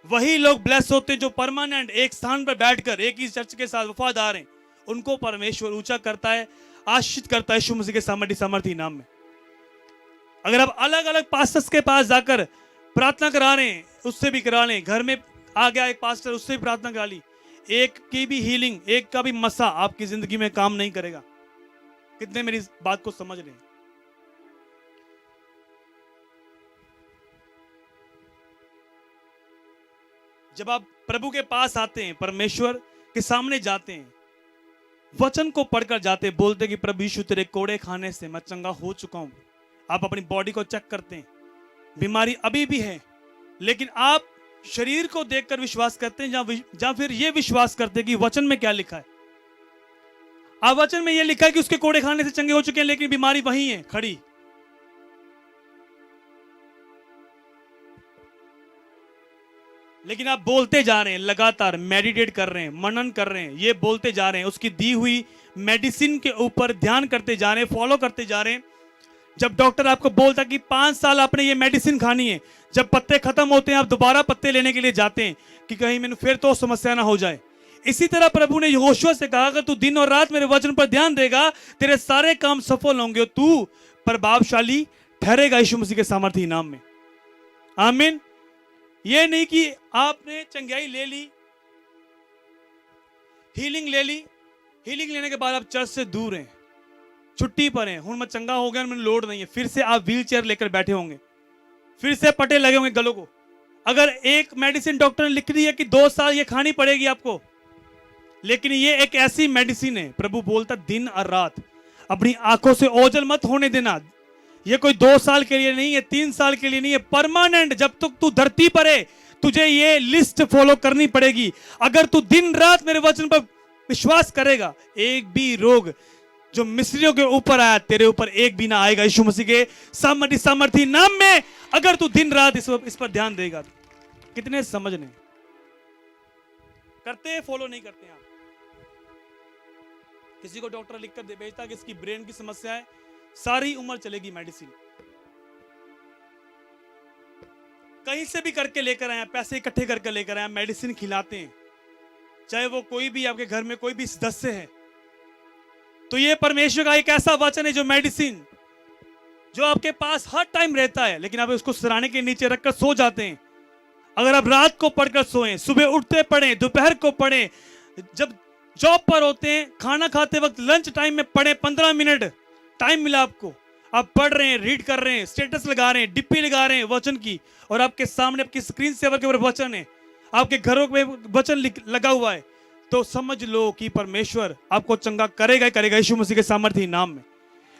वही लोग ब्लेस होते जो परमानेंट एक स्थान पर बैठकर एक ही चर्च के साथ वफादार हैं। उनको परमेश्वर ऊंचा करता है, आशीष करता है यीशु मसीह के सामर्थी नाम में। अगर आप अलग अलग पास्टर्स के पास जाकर प्रार्थना करा रहे हैं, उससे भी करा लें। घर में आ गया एक पास्टर, उससे भी प्रार्थना करा ली, एक की भी हीलिंग, एक का भी मसा आपकी जिंदगी में काम नहीं करेगा। कितने मेरी इस बात को समझ रहे हैं? जब आप प्रभु के पास आते हैं, परमेश्वर के सामने जाते हैं, वचन को पढ़कर जाते, बोलते कि प्रभु यीशु तेरे कोड़े खाने से मैं चंगा हो चुका हूं। आप अपनी बॉडी को चेक करते हैं, बीमारी अभी भी है, लेकिन आप शरीर को देखकर विश्वास करते हैं या फिर ये विश्वास करते हैं कि वचन में क्या लिखा है। आप वचन में ये लिखा है कि उसके कोड़े खाने से चंगे हो चुके हैं, लेकिन बीमारी वही है खड़ी। लेकिन आप बोलते जा रहे हैं, लगातार मेडिटेट कर रहे हैं, मनन कर रहे हैं, ये बोलते जा रहे हैं, उसकी दी हुई मेडिसिन के ऊपर ध्यान करते जा रहे हैं, फॉलो करते जा रहे हैं। जब डॉक्टर आपको बोलता कि 5 साल आपने ये मेडिसिन खानी है, जब पत्ते खत्म होते हैं आप दोबारा पत्ते लेने के लिए जाते हैं कि कहीं मैंने फिर तो समस्या ना हो जाए। इसी तरह प्रभु ने यहोशुआ से कहा, अगर तू दिन और रात मेरे वचन पर ध्यान देगा, तेरे सारे काम सफल होंगे, तू प्रभावशाली ठहरेगा यीशु मसीह के सामर्थी नाम में। आमीन। ये नहीं कि आपने चंगाई ले ली, हीलिंग ले ली, हीलिंग लेने के बाद आप चर्च से दूर हैं, छुट्टी पर हैं, हूं मैं चंगा हो गया, मैंने लोड नहीं है, फिर से आप व्हील चेयर लेकर बैठे होंगे, फिर से पटे लगे होंगे गलों को। अगर एक मेडिसिन डॉक्टर ने लिख दी है कि 2 साल ये खानी पड़ेगी आपको, लेकिन ये एक ऐसी मेडिसिन है, प्रभु बोलता दिन और रात अपनी आंखों से ओझल मत होने देना। ये कोई 2 साल के लिए नहीं है, 3 साल के लिए नहीं है, परमानेंट। जब तक तू धरती पर है तुझे ये लिस्ट फॉलो करनी पड़ेगी। अगर तू दिन रात मेरे वचन पर विश्वास करेगा, एक भी रोग जो मिस्रियों के ऊपर आया तेरे ऊपर एक भी ना आएगा यीशु मसीह के सामर्थी नाम में। अगर तू दिन रात इस पर ध्यान देगा। कितने समझने करते हैं, फॉलो नहीं करते हैं आप। किसी को डॉक्टर लिखकर दे भेजता कि इसकी ब्रेन की समस्या है, सारी उम्र चलेगी मेडिसिन, कहीं से भी करके लेकर आए, पैसे इकट्ठे करके लेकर आए, मेडिसिन खिलाते हैं, चाहे वो कोई भी आपके घर में कोई भी सदस्य है। तो ये परमेश्वर का एक ऐसा वचन है जो मेडिसिन जो आपके पास हर टाइम रहता है, लेकिन आप उसको सिराने के नीचे रखकर सो जाते हैं। अगर आप रात को पढ़कर सोएं, सुबह उठते पढ़ें, दोपहर को पढ़ें, जब जॉब पर होते हैं, खाना खाते वक्त, लंच टाइम में पढ़ें, 15 मिनट टाइम मिला आपको, आप पढ़ रहे हैं, रीड कर रहे हैं, स्टेटस लगा रहे हैं, डिप्पी लगा रहे हैं वचन की, और आपके सामने आपकी स्क्रीन सेवर के ऊपर वचन है, आपके घरों में वचन लगा हुआ है, तो समझ लो कि परमेश्वर आपको चंगा करेगा करेगा यीशु मसीह के सामर्थी नाम में,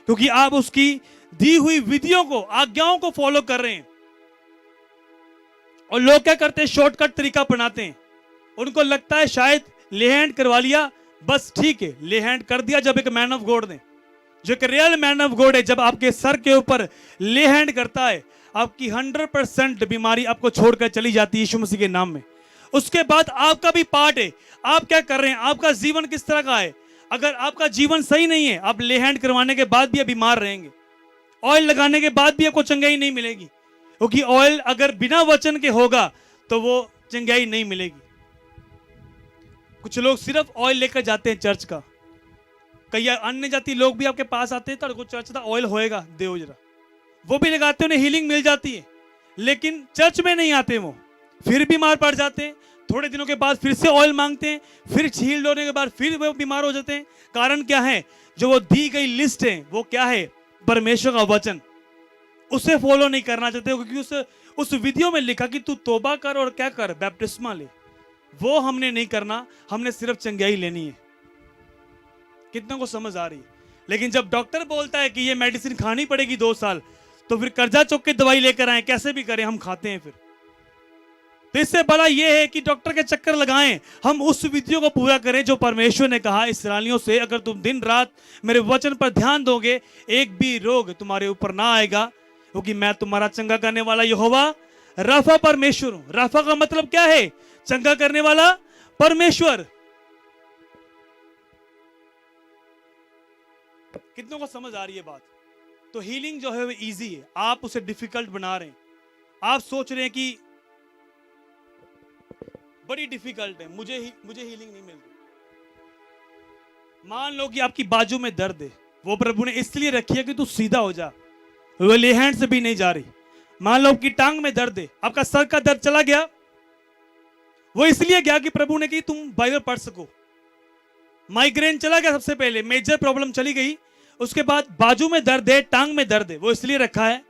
क्योंकि आप उसकी दी हुई विधियों को, आज्ञाओं को फॉलो कर रहे हैं। और लोग क्या करते हैं, शॉर्टकट तरीका अपनाते हैं। उनको लगता है शायद ले हैंड करवा लिया, बस ठीक है, ले हैंड कर दिया। जब एक मैन ऑफ गॉड ने, जो एक रियल मैन ऑफ गॉड है, जब आपके सर के ऊपर ले हैंड करता है, आपकी 100% बीमारी आपको छोड़कर चली जाती है यीशु मसीह के नाम में। उसके बाद आपका भी पार्ट है, आप क्या कर रहे हैं, आपका जीवन किस तरह का है। अगर आपका जीवन सही नहीं है, आप ले हैंड करवाने के बाद भी आप बीमार रहेंगे, ऑयल लगाने के बाद भी आपको चंगाई नहीं मिलेगी, क्योंकि ऑयल अगर बिना वचन के होगा तो वो चंगाई नहीं मिलेगी। कुछ लोग सिर्फ ऑयल लेकर जाते हैं चर्च का, कई अन्य जाति लोग भी आपके पास आते हैं, तो चर्च का ऑयल होएगा, देव जरा, वो भी लगाते हैं, उन्हें हीलिंग मिल जाती है, लेकिन चर्च में नहीं आते, वो फिर बीमार पड़ जाते हैं। थोड़े दिनों के बाद फिर से ऑयल मांगते हैं, फिर हील्ड होने के बाद फिर वो बीमार हो जाते हैं। कारण क्या है, जो वो दी गई लिस्ट है वो क्या है, परमेश्वर का वचन, उसे फॉलो नहीं करना चाहते, क्योंकि उस विधियों में लिखा कि तू तौबा कर और क्या कर, बैप्टिस्मा ले। वो हमने नहीं करना, हमने सिर्फ चंगाई लेनी है। कितनों को समझ आ रही है? लेकिन जब डॉक्टर बोलता है कि ये मेडिसिन खानी पड़ेगी 2 साल, तो फिर कर्जा चौक के दवाई लेकर आए, कैसे भी करें, हम खाते हैं फिर। तो इससे बड़ा ये है कि डॉक्टर के चक्कर लगाएं, हम उस विधियों को पूरा करें जो परमेश्वर ने कहा इस्राएलियों से, अगर तुम दिन रात मेरे वचन पर ध्यान दोगे, एक भी रोग तुम्हारे ऊपर ना आएगा, क्योंकि मैं तुम्हारा चंगा करने वाला यहोवा राफा परमेश्वर हूं। राफा का मतलब क्या है, चंगा करने वाला परमेश्वर। कितनों को समझ आ रही है बात? तो हीलिंग जो है वो इजी है, आप उसे डिफिकल्ट बना रहे हैं। आप सोच रहे हैं कि बड़ी डिफिकल्ट है, मुझे हीलिंग नहीं मिल रही। मान लो कि आपकी बाजू में दर्द है, वो प्रभु ने इसलिए रखी है कि तू सीधा हो जा, वो ले हैंड से भी नहीं जा रही। मान लो आपकी टांग में दर्द है, आपका सर का दर्द चला गया, वो इसलिए गया कि प्रभु ने कि तुम बाइबल पढ़ सको। माइग्रेन चला गया, सबसे पहले मेजर प्रॉब्लम चली गई। उसके बाद बाजू में दर्द है, टांग में दर्द है, वो इसलिए रखा है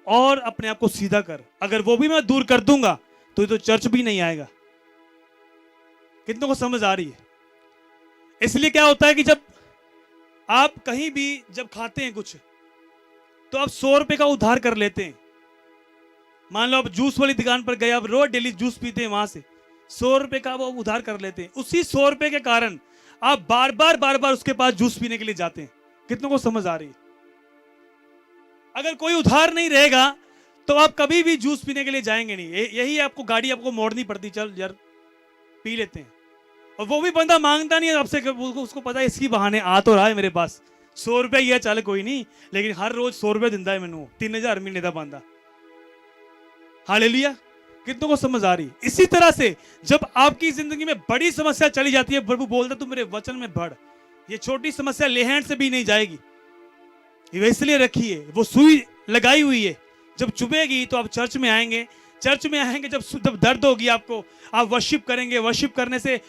और अपने आप को सीधा कर। अगर वो भी मैं दूर कर दूंगा तो ये तो चर्च भी नहीं आएगा। कितनों को समझ आ रही है? इसलिए क्या होता है कि जब आप कहीं भी जब खाते हैं कुछ, तो आप 100 रुपए का उधार कर लेते हैं। मान लो आप जूस वाली दुकान पर गए, आप रोज डेली जूस पीते हैं, वहां से 100 रुपए का वो उधार कर लेते हैं। उसी 100 रुपए के कारण आप बार बार उसके पास जूस पीने के लिए जाते हैं। कितनों को समझ आ रही है? अगर कोई उधार नहीं रहेगा तो आप कभी भी जूस पीने के लिए जाएंगे नहीं। यही आपको गाड़ी आपको मोड़नी पड़ती, चल यार पी लेते हैं। और वो भी बंदा मांगता नहीं है आपसे, उसको पता है इसकी बहाने आ तो रहा है मेरे पास, 100 रुपए ही है, चल कोई नहीं, लेकिन हर रोज 100 रुपए दिंदा है मैनू, 3000 महीने का बंदा। हालेलुया। कितनों को समझ आ रही? इसी तरह से जब आपकी जिंदगी में बड़ी समस्या चली जाती है, प्रभु बोलता तू मेरे वचन में बढ़, ये छोटी समस्या ले हैंड से भी नहीं जाएगी। ये इसलिए रखी है, वो सुई लगाई हुई है, जब चुभेगी तो आप चर्च में आएंगे। चर्च में आएंगे जब दर्द होगी आपको, आप वर्शिप करेंगे। वर्शिप करने से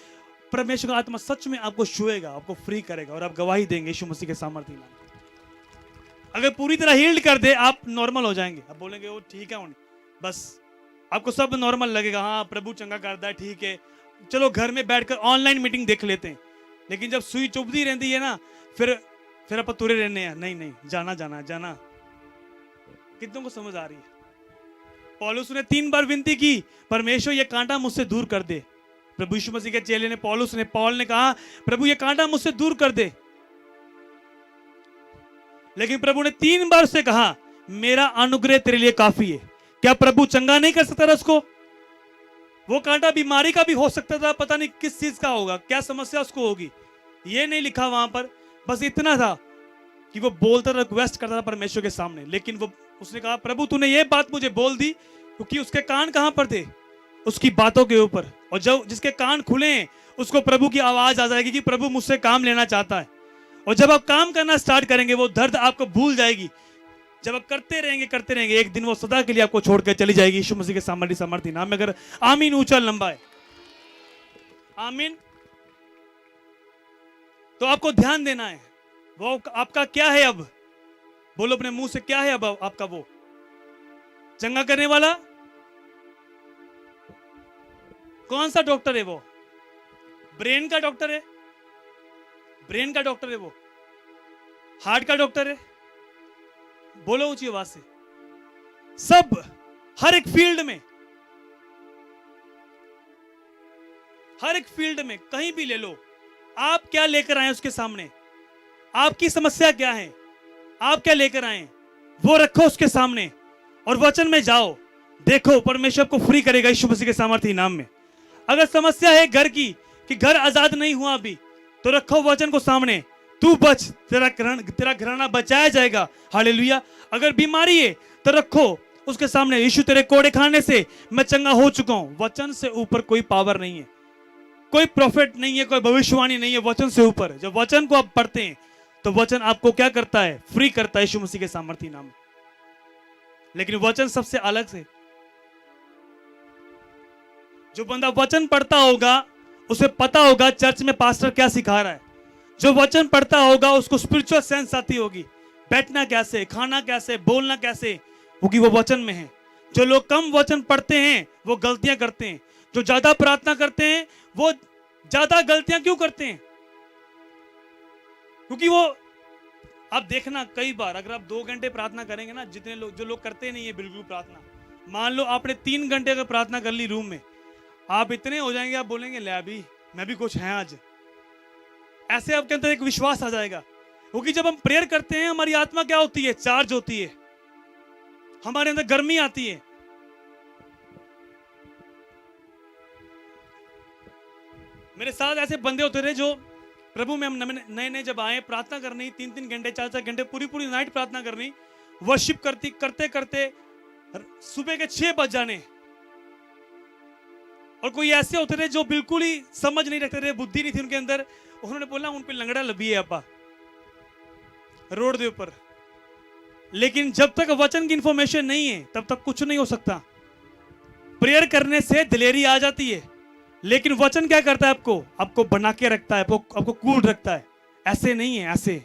परमेश्वर का आत्मा सच में आपको छुएगा, आपको फ्री करेगा और आप गवाही देंगे यीशु मसीह के सामर्थ्य में। अगर पूरी तरह हील्ड कर दे, आप नॉर्मल हो जाएंगे। आप बोलेंगे वो ठीक है, बस आपको सब नॉर्मल लगेगा, हाँ प्रभु चंगा करता है, ठीक है, चलो घर में बैठकर ऑनलाइन मीटिंग देख लेते हैं। लेकिन जब सुई चुभती रहती है ना, फिर आप तुरे रहने हैं, नहीं जाना जाना जाना। कितनों को समझ आ रही है? पौलुस ने 3 बार विनती की, परमेश्वर ये कांटा मुझसे दूर कर दे। प्रभु यीशु मसीह के चेले ने पौल ने कहा, प्रभु ये कांटा मुझसे दूर कर दे। लेकिन प्रभु ने 3 बार उससे कहा, मेरा अनुग्रह तेरे लिए काफी है। क्या प्रभु चंगा नहीं कर सकता था उसको? वो कांटा बीमारी का भी हो सकता था, पता नहीं किस चीज का होगा, क्या समस्या उसको होगी, ये नहीं लिखा वहां पर। बस इतना था कि वो बोलता था, रिक्वेस्ट करता था परमेश्वर के सामने। लेकिन उसने कहा, प्रभु तूने ये बात मुझे बोल दी, क्योंकि उसके कान कहां पर थे? उसकी बातों के ऊपर। और जब जिसके कान खुले हैं उसको प्रभु की आवाज आ जाएगी कि प्रभु मुझसे काम लेना चाहता है। और जब आप काम करना स्टार्ट करेंगे, वो दर्द आपको भूल जाएगी। जब आप करते रहेंगे, एक दिन वो सदा के लिए आपको छोड़कर चली जाएगी यीशु मसीह के सामर्थ्य नाम में। अगर आमीन ऊंचा लंबा है, आमीन। तो आपको ध्यान देना है, वो आपका क्या है अब? बोलो अपने मुंह से, क्या है अब आपका? वो चंगा करने वाला कौन सा डॉक्टर है? वो ब्रेन का डॉक्टर है, ब्रेन का डॉक्टर है, वो हार्ट का डॉक्टर है। बोलो ऊंची आवाज से। सब, हर एक फील्ड में, हर एक फील्ड में कहीं भी ले लो, आप क्या लेकर आए उसके सामने? आपकी समस्या क्या है? आप क्या लेकर आए? वो रखो उसके सामने और वचन में जाओ। देखो परमेश्वर को फ्री करेगा यीशु मसीह के सामर्थ्य नाम में। अगर समस्या है घर की, कि घर आजाद नहीं हुआ अभी, तो रखो वचन को सामने, तू बच, तेरा घराना बचाया जाएगा। हालेलुया। अगर बीमारी है तो रखो उसके सामने, यीशु तेरे कोड़े खाने से मैं चंगा हो चुका हूं। वचन से ऊपर कोई पावर नहीं है, कोई प्रॉफिट नहीं है, कोई भविष्यवाणी नहीं है वचन से ऊपर। जब वचन को आप पढ़ते हैं तो वचन आपको क्या करता है? फ्री करता है यीशु मसीह के सामर्थ्य नाम में। लेकिन वचन सबसे अलग से, जो बंदा वचन पढ़ता होगा उसे पता होगा चर्च में पास्टर क्या सिखा रहा है। जो वचन पढ़ता होगा उसको स्पिरिचुअल सेंस आती होगी, बैठना कैसे, खाना कैसे, बोलना कैसे, क्योंकि वो वचन में है। जो लोग कम वचन पढ़ते हैं वो गलतियां करते हैं, जो ज्यादा प्रार्थना करते हैं वो ज्यादा गलतियां क्यों करते हैं? क्योंकि वो, आप देखना कई बार अगर आप 2 घंटे प्रार्थना करेंगे ना, जितने लोग, जो लोग करते नहीं है बिल्कुल प्रार्थना, मान लो आपने 3 घंटे अगर प्रार्थना कर ली रूम में, आप इतने हो जाएंगे, आप बोलेंगे ले अभी मैं भी कुछ है आज। ऐसे आपके अंदर एक विश्वास आ जाएगा। क्योंकि जब हम प्रेयर करते हैं हमारी आत्मा क्या होती है? चार्ज होती है, हमारे अंदर गर्मी आती है। मेरे साथ ऐसे बंदे होते रहे जो प्रभु में हम नए नए जब आए, प्रार्थना करनी 3-3 घंटे 4-4 घंटे पूरी नाइट प्रार्थना करनी, वर्शिप करते करते सुबह के 6 बज जाने। और कोई ऐसे होते थे जो बिल्कुल ही समझ नहीं रखते थे, बुद्धि नहीं थी उनके अंदर। उन्होंने बोला उन पे लंगड़ा लबी है अपा। रोड के ऊपर। लेकिन जब तक वचन की इंफॉर्मेशन नहीं है तब तक कुछ नहीं हो सकता। प्रेयर करने से दिलेरी आ जाती है, लेकिन वचन क्या करता है? आपको बना के रखता है, आपको कूल रखता है। ऐसे नहीं है, ऐसे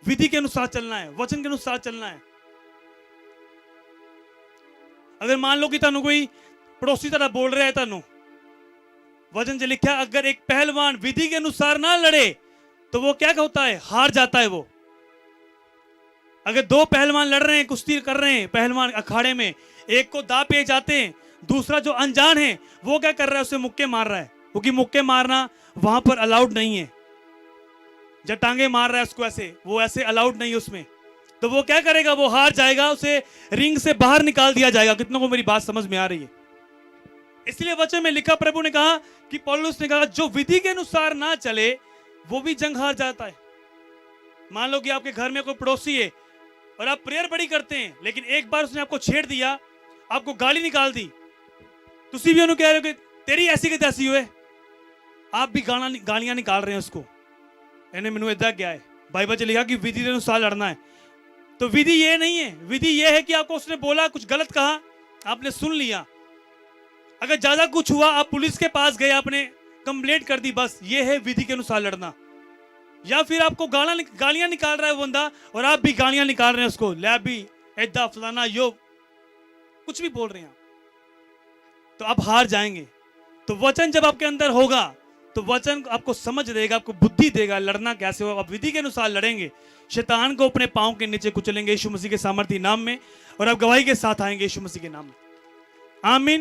विधि के अनुसार चलना है, वचन के अनुसार चलना है। अगर मान लो कि तानू कोई पड़ोसी तरह बोल रहा है, तानू वचन से लिखा, अगर एक पहलवान विधि के अनुसार ना लड़े तो वो क्या होता है? हार जाता है वो। अगर दो पहलवान लड़ रहे हैं, कुश्ती कर रहे हैं पहलवान अखाड़े में, एक को दांव पे जाते हैं, दूसरा जो अनजान है वो क्या कर रहा है? उसे मुक्के मार रहा है, क्योंकि मुक्के मारना वहां पर अलाउड नहीं है। जब टांगे मार रहा है उसको ऐसे, वो ऐसे अलाउड नहीं है उसमें, तो वो क्या करेगा? वो हार जाएगा, उसे रिंग से बाहर निकाल दिया जाएगा। कितनों को मेरी बात समझ में आ रही है? इसलिए वचन में लिखा, प्रभु ने कहा कि पौलुस ने कहा, जो विधि के अनुसार ना चले वो भी जंग हार जाता है। मान लो कि आपके घर में कोई पड़ोसी है और आप प्रेयर बड़ी करते हैं, लेकिन एक बार उसने आपको छेड़ दिया, आपको गाली निकाल दी, तुसी भी उन्होंने कह रहे हो कि तेरी ऐसी की तैसी हुए, आप भी गालियां निकाल रहे हैं उसको। इन्हें मैंने इदा क्या है, बाइबल च लिखा कि विधि के अनुसार लड़ना है। तो विधि ये नहीं है, विधि ये है कि आपको उसने बोला, कुछ गलत कहा, आपने सुन लिया। अगर ज्यादा कुछ हुआ, आप पुलिस के पास गए, आपने कंप्लेंट कर दी, बस ये है विधि के अनुसार लड़ना। या फिर आपको गालियां निकाल रहा है वो बंदा और आप भी गालियां निकाल रहे हैं उसको, लै भी ऐदा फलाना यो कुछ भी बोल रहे हैं, तो आप हार जाएंगे। तो वचन जब आपके अंदर होगा तो वचन आपको समझ देगा, आपको बुद्धि देगा लड़ना कैसे हो। आप विधि के अनुसार लड़ेंगे, शैतान को अपने पांव के नीचे कुचलेंगे यीशु मसीह के सामर्थी नाम में, और आप गवाही के साथ आएंगे यीशु मसीह के नाम में। आमीन।